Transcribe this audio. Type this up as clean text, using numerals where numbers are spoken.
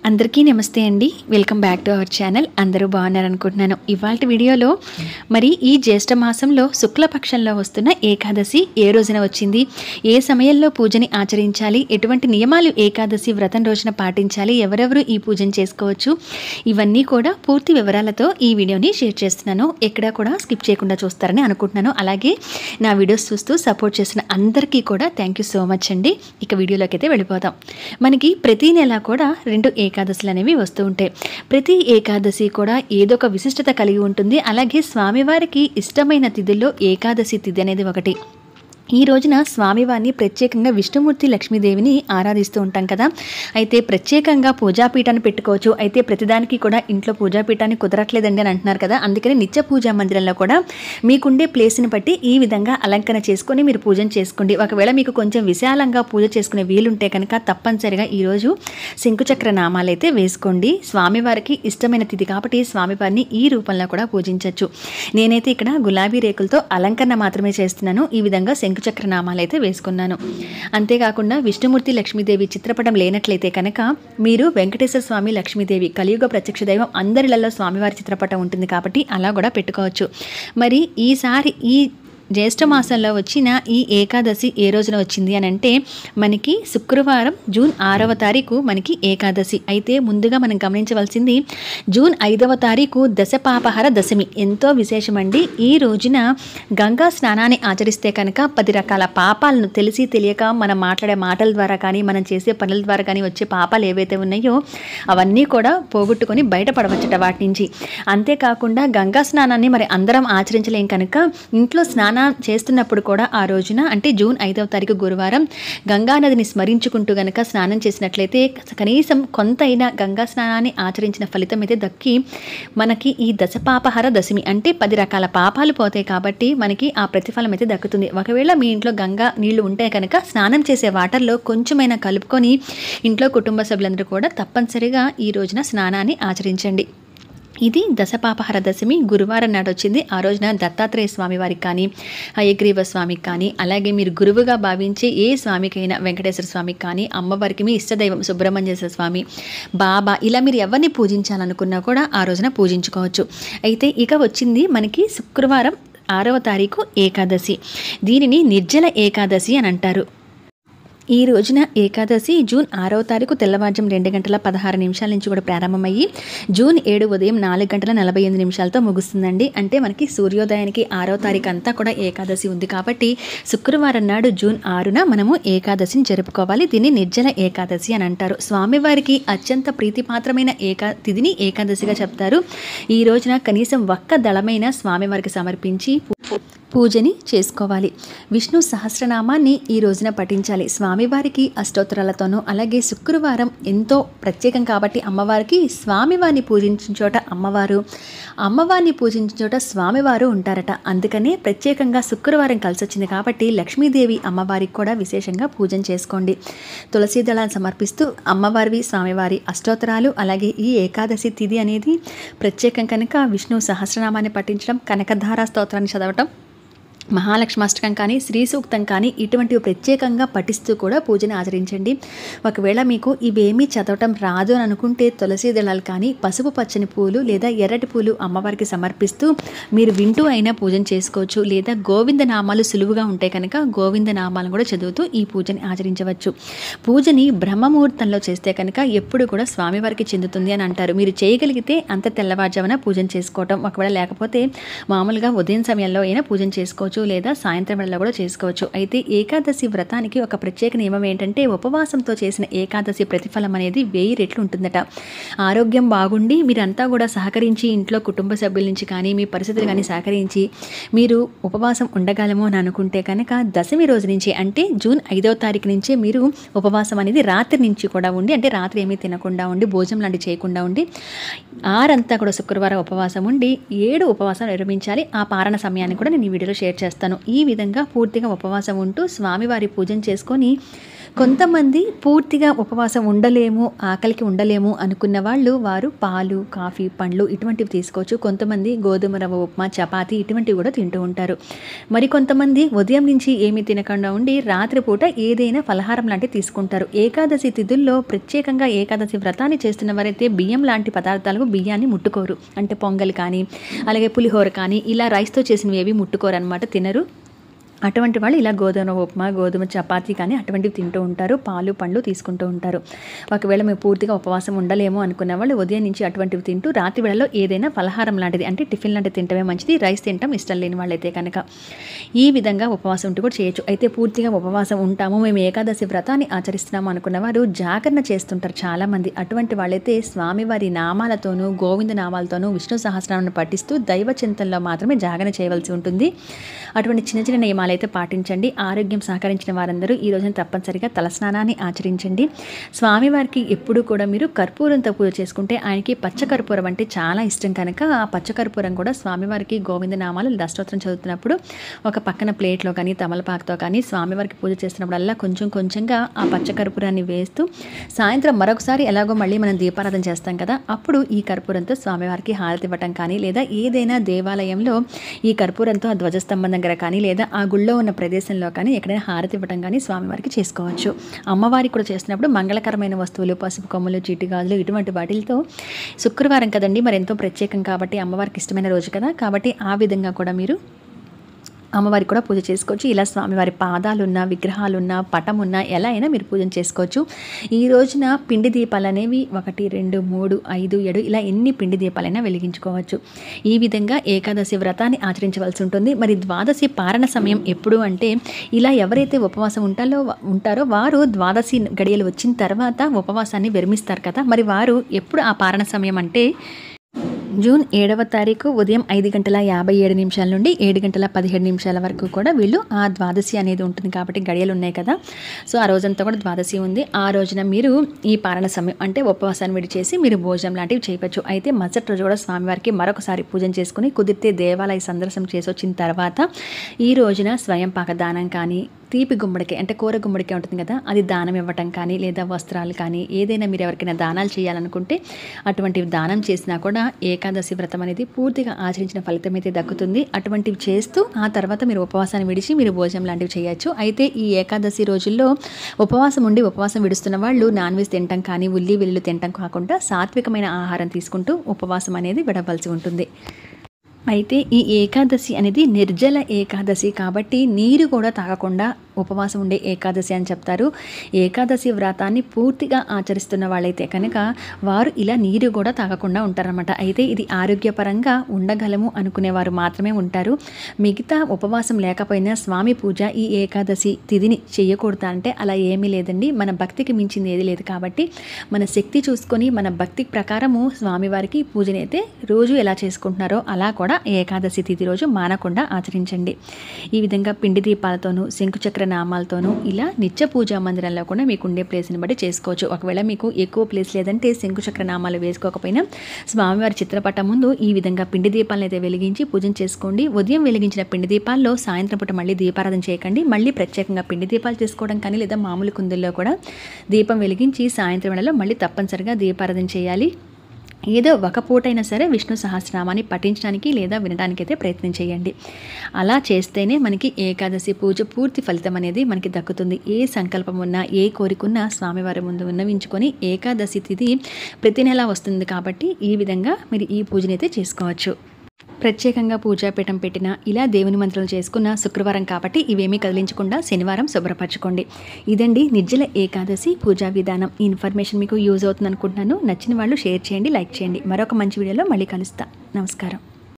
అందరికీ నమస్తే అండి. Welcome back to our channel. అందరూ బాగున్నారనుకుంటున్నాను. ఇవాల్టి వీడియోలో మరి ఈ జ్యేష్ఠ మాసంలో శుక్లపక్షంలో వస్తున్న ఏకాదశి ఏ రోజున వచ్చింది, ఏ సమయంలో పూజని ఆచరించాలి, ఎటువంటి నియమాలు ఏకాదశి వ్రతం రోజున పాటించాలి, ఎవరెవరు ఈ పూజను చేసుకోవచ్చు, ఇవన్నీ కూడా పూర్తి వివరాలతో ఈ వీడియోని షేర్ చేస్తున్నాను. ఎక్కడా కూడా స్కిప్ చేయకుండా చూస్తారని అనుకుంటున్నాను. అలాగే నా వీడియోస్ చూస్తూ సపోర్ట్ చేసిన అందరికీ కూడా థ్యాంక్ యూ సో మచ్ అండి. ఇక వీడియోలోకి అయితే వెళ్ళిపోతాం. మనకి ప్రతి నెల కూడా 2 ఏకాదశులు అనేవి వస్తూ ఉంటాయి. ప్రతి ఏకాదశి కూడా ఏదో ఒక విశిష్టత కలిగి ఉంటుంది. అలాగే స్వామివారికి ఇష్టమైన తిథుల్లో ఏకాదశి తిథి అనేది ఒకటి. ఈ రోజున స్వామివారిని ప్రత్యేకంగా విష్ణుమూర్తి లక్ష్మీదేవిని ఆరాధిస్తూ ఉంటాం కదా. అయితే ప్రత్యేకంగా పూజాపీఠాన్ని పెట్టుకోవచ్చు. అయితే ప్రతిదానికి కూడా ఇంట్లో పూజాపీఠాన్ని కుదరట్లేదండి అని అంటున్నారు కదా. అందుకని నిత్య పూజా మందిరంలో కూడా మీకుండే ప్లేస్ని బట్టి ఈ విధంగా అలంకరణ చేసుకొని మీరు పూజను చేసుకోండి. ఒకవేళ మీకు కొంచెం విశాలంగా పూజ చేసుకునే వీలుంటే కనుక తప్పనిసరిగా ఈరోజు శంకుచక్ర నామాలు అయితే వేసుకోండి. స్వామివారికి ఇష్టమైన తిథి కాబట్టి స్వామివారిని ఈ రూపంలో కూడా పూజించవచ్చు. నేనైతే ఇక్కడ గులాబీ రేకులతో అలంకరణ మాత్రమే చేస్తున్నాను. ఈ విధంగా శంకుచక్ర నామాలు అయితే వేసుకున్నాను. అంతేకాకుండా విష్ణుమూర్తి లక్ష్మీదేవి చిత్రపటం లేనట్లయితే కనుక మీరు వెంకటేశ్వర స్వామి లక్ష్మీదేవి కలియుగ ప్రత్యక్ష దైవం అందరిలలో స్వామివారి చిత్రపటం ఉంటుంది కాబట్టి అలా కూడా పెట్టుకోవచ్చు. మరి ఈసారి ఈ జ్యేష్ఠ మాసంలో వచ్చిన ఈ ఏకాదశి ఏ రోజున వచ్చింది అని అంటే మనకి శుక్రవారం జూన్ 6వ తారీఖు మనకి ఏకాదశి. అయితే ముందుగా మనం గమనించవలసింది జూన్ 5వ తారీఖు దశపాపహర దశమి ఎంతో విశేషమండి. ఈ రోజున గంగా స్నానాన్ని ఆచరిస్తే కనుక 10 రకాల పాపాలను తెలిసి తెలియక మనం మాట్లాడే మాటల ద్వారా కానీ మనం చేసే పనుల ద్వారా కానీ వచ్చే పాపాలు ఏవైతే ఉన్నాయో అవన్నీ కూడా పోగొట్టుకొని బయటపడవచ్చట వాటి నుంచి. అంతేకాకుండా గంగా స్నానాన్ని మరి అందరం ఆచరించలేం కనుక ఇంట్లో స్నానం చేస్తున్నప్పుడు కూడా ఆ రోజున అంటే జూన్ 5వ తారీఖు గురువారం గంగానదిని స్మరించుకుంటూ గనక స్నానం చేసినట్లయితే కనీసం కొంతైనా గంగా స్నానాన్ని ఆచరించిన ఫలితం అయితే దక్కి మనకి ఈ దశపాపహర దశమి అంటే 10 రకాల పాపాలు పోతాయి కాబట్టి మనకి ఆ ప్రతిఫలం అయితే దక్కుతుంది. ఒకవేళ మీ ఇంట్లో గంగా నీళ్లు ఉంటే కనుక స్నానం చేసే వాటర్లో కొంచెమైనా కలుపుకొని ఇంట్లో కుటుంబ సభ్యులందరూ కూడా తప్పనిసరిగా ఈ రోజున స్నానాన్ని ఆచరించండి. ఇది దశపాపహర దశమి గురువారం నాడు వచ్చింది. ఆ రోజున దత్తాత్రేయ స్వామి వారికి కానీ హయగ్రీవ స్వామికి కానీ అలాగే మీరు గురువుగా భావించే ఏ స్వామికైనా వెంకటేశ్వర స్వామికి కానీ అమ్మవారికి మీ ఇష్టదైవం సుబ్రహ్మణ్యేశ్వర స్వామి బాబా ఇలా మీరు ఎవరిని పూజించాలనుకున్నా కూడా ఆ రోజున పూజించుకోవచ్చు. అయితే ఇక వచ్చింది మనకి శుక్రవారం 6వ తారీఖు ఏకాదశి. దీనిని నిర్జల ఏకాదశి అని అంటారు. ఈ రోజున ఏకాదశి జూన్ 6వ తారీఖు తెల్లవారుజాము 2:16 నుంచి కూడా ప్రారంభమయ్యి జూన్ 7 ఉదయం 4:48 ముగుస్తుందండి. అంటే మనకి సూర్యోదయానికి 6వ తారీఖు అంతా కూడా ఏకాదశి ఉంది కాబట్టి శుక్రవారం నాడు జూన్ 6న మనము ఏకాదశిని జరుపుకోవాలి. దీన్ని నిర్జల ఏకాదశి అని అంటారు. స్వామివారికి అత్యంత ప్రీతిపాత్రమైన తిథిని ఏకాదశిగా చెప్తారు. ఈ రోజున కనీసం ఒక్క దళమైన స్వామివారికి సమర్పించి పూజని చేసుకోవాలి. విష్ణు సహస్రనామాన్ని ఈ రోజున పఠించాలి. స్వామివారికి అష్టోత్తరాలతోనూ అలాగే శుక్రవారం ఎంతో ప్రత్యేకం కాబట్టి అమ్మవారికి స్వామివారిని పూజించిన చోట అమ్మవారు, అమ్మవారిని పూజించిన చోట స్వామివారు ఉంటారట. అందుకనే ప్రత్యేకంగా శుక్రవారం కలిసి వచ్చింది కాబట్టి లక్ష్మీదేవి అమ్మవారికి కూడా విశేషంగా పూజన చేసుకోండి. తులసి దళాన్ని సమర్పిస్తూ అమ్మవారివి స్వామివారి అష్టోత్తరాలు అలాగే ఈ ఏకాదశి తిథి అనేది ప్రత్యేకం కనుక విష్ణు సహస్రనామాన్ని పఠించడం, కనకధారా స్తోత్రాన్ని చదవటం, మహాలక్ష్మాష్టకం కానీ శ్రీ సూక్తం కానీ ఇటువంటివి ప్రత్యేకంగా పఠిస్తూ కూడా పూజను ఆచరించండి. ఒకవేళ మీకు ఇవేమీ చదవటం రాదు అని అనుకుంటే తులసి దళాలు కానీ పసుపు పచ్చని పూలు లేదా ఎర్రటి పూలు అమ్మవారికి సమర్పిస్తూ మీరు వింటూ అయినా పూజను చేసుకోవచ్చు. లేదా గోవింద నామాలు సులువుగా ఉంటాయి కనుక గోవింద నామాలను కూడా చదువుతూ ఈ పూజని ఆచరించవచ్చు. పూజని బ్రహ్మముహూర్తంలో చేస్తే కనుక ఎప్పుడు కూడా స్వామివారికి చెందుతుంది అని అంటారు. మీరు చేయగలిగితే అంత తెల్లవారుజామున పూజను చేసుకోవటం, ఒకవేళ లేకపోతే మామూలుగా ఉదయం సమయంలో అయినా పూజను చేసుకోవచ్చు లేదా సాయంత్రం వేళలో కూడా చేసుకోవచ్చు. అయితే ఏకాదశి వ్రతానికి ఒక ప్రత్యేక నియమం ఏంటంటే ఉపవాసంతో చేసిన ఏకాదశి ప్రతిఫలం అనేది 1000 రెట్లు ఉంటుందట. ఆరోగ్యం బాగుండి మీరంతా కూడా సహకరించి ఇంట్లో కుటుంబ సభ్యుల నుంచి కానీ మీ పరిస్థితులు కానీ సహకరించి మీరు ఉపవాసం ఉండగలము అని అనుకుంటే కనుక దశమి రోజు నుంచి అంటే జూన్ 5వ తారీఖు నుంచే మీరు ఉపవాసం అనేది రాత్రి నుంచి కూడా ఉండి అంటే రాత్రి ఏమీ తినకుండా ఉండి భోజనం లాంటివి చేయకుండా ఉండి 6 అంతా కూడా శుక్రవారం ఉపవాసం ఉండి 7 ఉపవాసం నిర్వహించాలి. ఆ పారణ సమయాన్ని కూడా నేను ఈ వీడియోలో షేర్ చేస్తాను. ఈ విధంగా పూర్తిగా ఉపవాసం ఉంటూ స్వామివారి పూజను చేసుకొని కొంతమంది పూర్తిగా ఉపవాసం ఉండలేము, ఆకలికి ఉండలేము అనుకున్న వాళ్ళు వారు పాలు, కాఫీ, పండ్లు ఇటువంటివి తీసుకోవచ్చు. కొంతమంది గోధుమ రవ్వ ఉప్మా, చపాతీ ఇటువంటివి కూడా తింటూ ఉంటారు. మరి కొంతమంది ఉదయం నుంచి ఏమీ తినకుండా ఉండి రాత్రిపూట ఏదైనా ఫలహారం లాంటివి తీసుకుంటారు. ఏకాదశి తిథుల్లో ప్రత్యేకంగా ఏకాదశి వ్రతాన్ని చేస్తున్న వారైతే బియ్యం లాంటి పదార్థాలకు బియ్యాన్ని ముట్టుకోరు. అంటే పొంగల్ కానీ, అలాగే పులిహోర కానీ ఇలా రైస్తో చేసినవి ఏవి ముట్టుకోరు అనమాట, తినరు. అటువంటి వాళ్ళు ఇలా గోధుమ ఉప్మా, గోధుమ చపాతీ కానీ అటువంటివి తింటూ ఉంటారు. పాలు, పండ్లు తీసుకుంటూ ఉంటారు. ఒకవేళ మేము పూర్తిగా ఉపవాసం ఉండలేము అనుకున్న వాళ్ళు ఉదయం నుంచి అటువంటివి తింటూ రాత్రి వేళలో ఏదైనా ఫలహారం లాంటిది అంటే టిఫిన్ లాంటివి తింటమే మంచిది. రైస్ తింటాం ఇష్టం లేని వాళ్ళైతే కనుక ఈ విధంగా ఉపవాసం ఉంటూ కూడా చేయొచ్చు. అయితే పూర్తిగా ఉపవాసం ఉంటాము, మేము ఏకాదశి వ్రతాన్ని ఆచరిస్తున్నాము అనుకున్న వారు జాగరణ చేస్తుంటారు చాలామంది. అటువంటి వాళ్ళైతే స్వామివారి నామాలతోనూ, గోవింద నామాలతోనూ విష్ణు సహస్రనామాన్ని పఠిస్తూ దైవ చింతనలో మాత్రమే జాగరణ చేయవలసి ఉంటుంది. అటువంటి చిన్న చిన్న నియమాలు అయితే పాటించండి. ఆరోగ్యం సహకరించిన వారందరూ ఈ రోజున తప్పనిసరిగా తలస్నానాన్ని ఆచరించండి. స్వామివారికి ఎప్పుడూ కూడా మీరు కర్పూరంతో పూజ చేసుకుంటే ఆయనకి పచ్చకర్పూరం అంటే చాలా ఇష్టం కనుక ఆ పచ్చకర్పూరం కూడా స్వామివారికి గోవిందనామాలు దస్తోత్రం చదువుతున్నప్పుడు ఒక పక్కన ప్లేట్లో కానీ తమలపాకుతో కానీ స్వామివారికి పూజ చేస్తున్నప్పుడల్లా కొంచెం కొంచెంగా ఆ పచ్చకర్పూరాన్ని వేస్తూ సాయంత్రం మరొకసారి ఎలాగో మళ్ళీ మనం దీపారాధన చేస్తాం కదా, అప్పుడు ఈ కర్పూరంతో స్వామివారికి హారతి ఇవ్వటం కానీ, లేదా ఏదైనా దేవాలయంలో ఈ కర్పూరంతో ఆ ధ్వజస్తంభం దగ్గర కానీ, లేదా ఆ గుళ్ళో ఉన్న ప్రదేశంలో కానీ ఎక్కడైనా హారతి ఇవ్వటం కానీ స్వామివారికి చేసుకోవచ్చు. అమ్మవారికి కూడా చేస్తున్నప్పుడు మంగళకరమైన వస్తువులు, పసుపు కొమ్ములు, చీటి గాజులు ఇటువంటి వాటితో, శుక్రవారం కదండి మరి ఎంతో ప్రత్యేకం కాబట్టి అమ్మవారికి ఇష్టమైన రోజు కదా, కాబట్టి ఆ విధంగా కూడా మీరు అమ్మవారికి కూడా పూజ చేసుకోవచ్చు. ఇలా స్వామివారి పాదాలున్న, విగ్రహాలున్న, పటమున్న ఎలా అయినా మీరు పూజ చేసుకోవచ్చు. ఈ రోజున పిండి దీపాలు అనేవి 1, 2, 3, 5, 7 ఇలా ఎన్ని పిండి దీపాలైనా వెలిగించుకోవచ్చు. ఈ విధంగా ఏకాదశి వ్రతాన్ని ఆచరించవలసి ఉంటుంది. మరి ద్వాదశి పారణ సమయం ఎప్పుడు అంటే ఇలా ఎవరైతే ఉపవాసం ఉంటారో వారు ద్వాదశి గడియలు వచ్చిన తర్వాత ఉపవాసాన్ని విరమిస్తారు కదా, మరి వారు ఎప్పుడు ఆ పారణ సమయం అంటే జూన్ 7వ తారీఖు ఉదయం 5:57 నుండి 7:17 వరకు కూడా వీళ్ళు ఆ ద్వాదశి అనేది ఉంటుంది కాబట్టి గడియలు ఉన్నాయి కదా, సో ఆ రోజంతా కూడా ద్వాదశి ఉంది. ఆ రోజున మీరు ఈ పారణ సమయం అంటే ఉపవాసాన్ని విడిచేసి మీరు భోజనం లాంటివి చేయవచ్చు. అయితే మరుసటి రోజు కూడా స్వామివారికి మరొకసారి పూజన చేసుకుని కుదిరితే దేవాలయ సందర్శనం చేసి వచ్చిన తర్వాత ఈ రోజున స్వయం పాక దానం కానీ, తీపి గుమ్మడికాయ అంటే కూర గుమ్మడికాయ ఉంటుంది కదా, అది దానం ఇవ్వటం కానీ, లేదా వస్త్రాలు కానీ ఏదైనా మీరు ఎవరికైనా దానాలు చేయాలనుకుంటే అటువంటివి దానం చేసినా కూడా ఏకాదశి వ్రతం అనేది పూర్తిగా ఆచరించిన ఫలితం అయితే దక్కుతుంది. అటువంటివి చేస్తూ ఆ తర్వాత మీరు ఉపవాసాన్ని విడిచి మీరు భోజనం లాంటివి చేయొచ్చు. అయితే ఈ ఏకాదశి రోజుల్లో ఉపవాసం ఉండి ఉపవాసం విడుస్తున్న వాళ్ళు నాన్ వెజ్ తినటం కానీ, ఉల్లి వెల్లుల్లి తినటం కాకుండా సాత్వికమైన ఆహారం తీసుకుంటూ ఉపవాసం అనేది విడవలసి ఉంటుంది. అయితే ఈ ఏకాదశి అనేది నిర్జల ఏకాదశి కాబట్టి నీరు కూడా తాగకుండా ఉపవాసం ఉండే ఏకాదశి అని చెప్తారు. ఏకాదశి వ్రతాన్ని పూర్తిగా ఆచరిస్తున్న వాళ్ళైతే కనుక వారు ఇలా నీరు కూడా తాగకుండా ఉంటారన్నమాట. అయితే ఇది ఆరోగ్యపరంగా ఉండగలము అనుకునేవారు మాత్రమే ఉంటారు. మిగతా ఉపవాసం లేకపోయినా స్వామి పూజ ఈ ఏకాదశి తిథిని చేయకూడదు అంటే అలా ఏమీ లేదండి. మన భక్తికి మించింది ఏది లేదు కాబట్టి మన శక్తి చూసుకొని మన భక్తి ప్రకారము స్వామివారికి పూజనైతే రోజు ఎలా చేసుకుంటున్నారో అలా కూడా ఏకాదశి తిథి రోజు మానకుండా ఆచరించండి. ఈ విధంగా పిండి దీపాలతోనూ, శంకుచక్ర నామాలతోనూ ఇలా నిత్య పూజా మందిరంలో కూడా మీకు ఉండే ప్లేస్ని బట్టి చేసుకోవచ్చు. ఒకవేళ మీకు ఎక్కువ ప్లేస్ లేదంటే శంకుచక్ర నామాలు వేసుకోకపోయినా స్వామివారి చిత్రపటం ముందు ఈ విధంగా పిండి దీపాలను అయితే వెలిగించి పూజన చేసుకోండి. ఉదయం వెలిగించిన పిండి దీపాల్లో సాయంత్రం పూట మళ్ళీ దీపారాధన చేయకండి. మళ్ళీ ప్రత్యేకంగా పిండి దీపాలు చేసుకోవడం కానీ, లేదా మామూలు కుందుల్లో కూడా దీపం వెలిగించి సాయంత్రం వేళలో మళ్ళీ తప్పనిసరిగా దీపారాధన చేయాలి. ఏదో ఒక పూటైనా సరే విష్ణు సహస్రనామాన్ని పఠించడానికి లేదా వినడానికైతే ప్రయత్నం చేయండి. అలా చేస్తేనే మనకి ఏకాదశి పూజ పూర్తి ఫలితం అనేది మనకి దక్కుతుంది. ఏ సంకల్పం ఉన్నా, ఏ కోరికున్నా స్వామివారి ముందు విన్నవించుకొని ఏకాదశి తిథి ప్రతి నెల వస్తుంది కాబట్టి ఈ విధంగా మీరు ఈ పూజనైతే చేసుకోవచ్చు. ప్రత్యేకంగా పూజాపీఠం పెట్టిన ఇలా దేవుని మంత్రాలు చేసుకున్న శుక్రవారం కాబట్టి ఇవేమీ కదిలించకుండా శనివారం శుభ్రపరచుకోండి. ఇదండి నిర్జల ఏకాదశి పూజా విధానం. ఈ ఇన్ఫర్మేషన్ మీకు యూజ్ అవుతుంది అనుకుంటున్నాను. నచ్చిన వాళ్ళు షేర్ చేయండి, లైక్ చేయండి. మరొక మంచి వీడియోలో మళ్ళీ కలుస్తా. నమస్కారం.